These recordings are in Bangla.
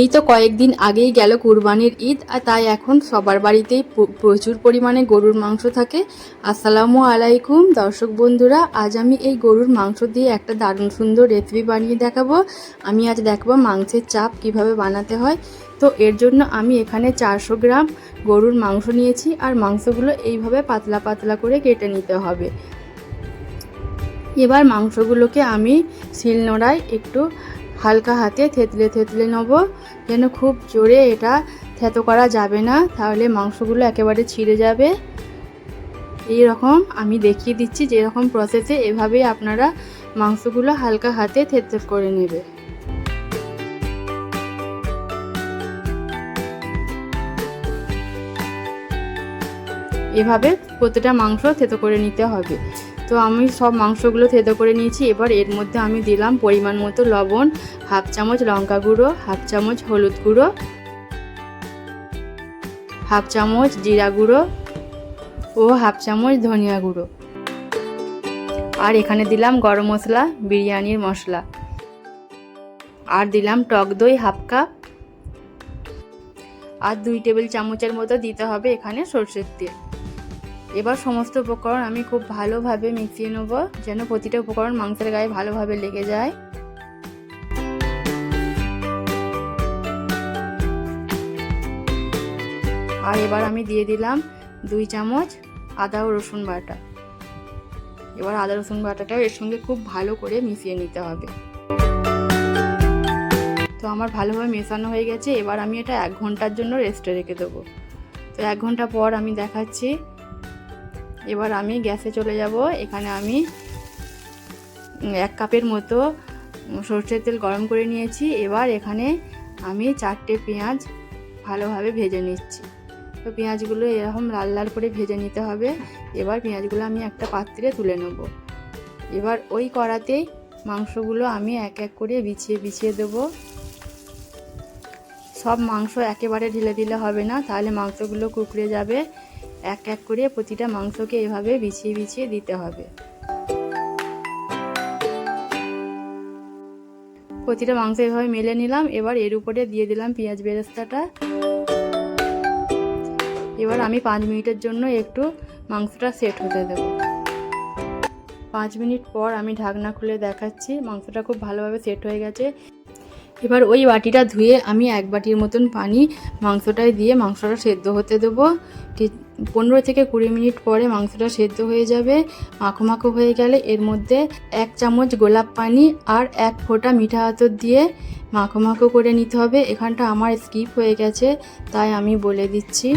এই তো কয়েকদিন আগেই গেল কুরবানির ঈদ, আর তাই এখন সবার বাড়িতেই প্রচুর পরিমাণে গরুর মাংস থাকে। আসসালামু আলাইকুম দর্শক বন্ধুরা, আজ আমি এই গরুর মাংস দিয়ে একটা দারুণ সুন্দর রেসিপি বানিয়ে দেখাবো। আমি আজ দেখাবো মাংসের চাপ কিভাবে বানাতে হয়। তো এর জন্য আমি এখানে 400 গ্রাম গরুর মাংস নিয়েছি, আর মাংসগুলো এইভাবে পাতলা পাতলা করে কেটে নিতে হবে। এবার মাংসগুলোকে আমি শিলনোড়ায় একটু হালকা হাতে থেতলে থেতলে নেব, যেন খুব জোরে এটা থেতো করা যাবে না, তাহলে মাংসগুলো একেবারে ছিঁড়ে যাবে। এই রকম আমি দেখিয়ে দিচ্ছি যেরকম প্রসেসে, এভাবেই আপনারা মাংসগুলো হালকা হাতে থেতো করে নেবে। এভাবে প্রতিটা মাংস থেতো করে নিতে হবে। তো আমি সব মাংসগুলো থেতো করে নিয়েছি। এবার এর মধ্যে আমি দিলাম পরিমাণ মতো লবণ, হাফ চামচ লঙ্কা গুঁড়ো, হাফ চামচ হলুদ গুঁড়ো, হাফ চামচ জিরা গুঁড়ো ও হাফ চামচ ধনিয়া গুঁড়ো, আর এখানে দিলাম গরম মশলা, বিরিয়ানির মশলা, আর দিলাম টক দই হাফ কাপ, আর 2 টেবিল চামচের মতো দিতে হবে এখানে সরষের তেল। এবার সমস্ত উপকরণ আমি খুব ভালোভাবে মিশিয়ে নেব, যেন প্রতিটা উপকরণ মাংসের গায়ে ভালোভাবে লেগে যায়। আর এবার আমি দিয়ে দিলাম 2 চামচ আদা ও রসুন বাটা। এবার আদা রসুন বাটাটাও এর সঙ্গে খুব ভালো করে মিশিয়ে নিতে হবে। তো আমার ভালোভাবে মেশানো হয়ে গেছে। এবার আমি এটা 1 ঘন্টার জন্য রেস্টে রেখে দেবো। তো 1 ঘন্টা পর আমি দেখাচ্ছি। এবার আমি গ্যাসে চলে যাব। এখানে আমি 1 কাপের মতো সরষের তেল গরম করে নিয়েছি। এবার এখানে আমি 4টে পেঁয়াজ ভালোভাবে ভেজে নিচ্ছি। তো পেঁয়াজগুলো এরকম লাল লাল করে ভেজে নিতে হবে। এবার পেঁয়াজগুলো আমি একটা পাত্রে তুলে নেব। এবার ওই কড়াতেই মাংসগুলো আমি এক এক করে বিছিয়ে বিছিয়ে দেবো। সব মাংস একেবারে ঢেলে দিলে হবে না, তাহলে মাংসগুলো কুকড়ে যাবে। এক এক করে প্রতিটা মাংসকে এভাবে বিছিয়ে বিছিয়ে দিতে হবে। প্রতিটা মাংস এভাবে মেলে নিলাম। এবার এর উপরে দিয়ে দিলাম পেঁয়াজ বেরেস্তাটা। এবার আমি 5 মিনিটের জন্য একটু মাংসটা সেট হতে দেব। 5 মিনিট পর আমি ঢাকনা খুলে দেখাচ্ছি। মাংসটা খুব ভালোভাবে সেট হয়ে গেছে। এবার ওই বাটিটা ধুয়ে আমি 1 বাটির মতন পানি মাংসটায় দিয়ে মাংসটা সেদ্ধ হতে দেবো। 15 থেকে 20 মিনিট পরে মাংসটা সেদ্ধ হয়ে যাবে। মাখো মাখো হয়ে গেলে এর মধ্যে 1 চামচ গোলাপ পানি আর 1 ফোঁটা মিঠা আতর দিয়ে মাখো মাখো করে নিতে হবে। এখানটা আমার স্কিপ হয়ে গেছে, তাই আমি বলে দিচ্ছি।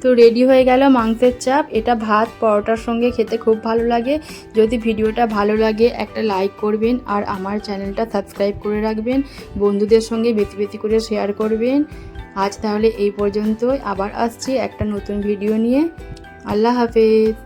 তো রেডি হয়ে গেল মাংসের চাপ। এটা ভাত পরোটার সঙ্গে খেতে খুব ভালো লাগে। যদি ভিডিওটা ভালো লাগে একটা লাইক করবেন, আর আমার চ্যানেলটা সাবস্ক্রাইব করে রাখবেন। বন্ধুদের সঙ্গে বেশি বেশি করে শেয়ার করবেন। আজ তাহলে এই পর্যন্তই, আবার আসছি একটা নতুন ভিডিও নিয়ে। আল্লাহ হাফেজ।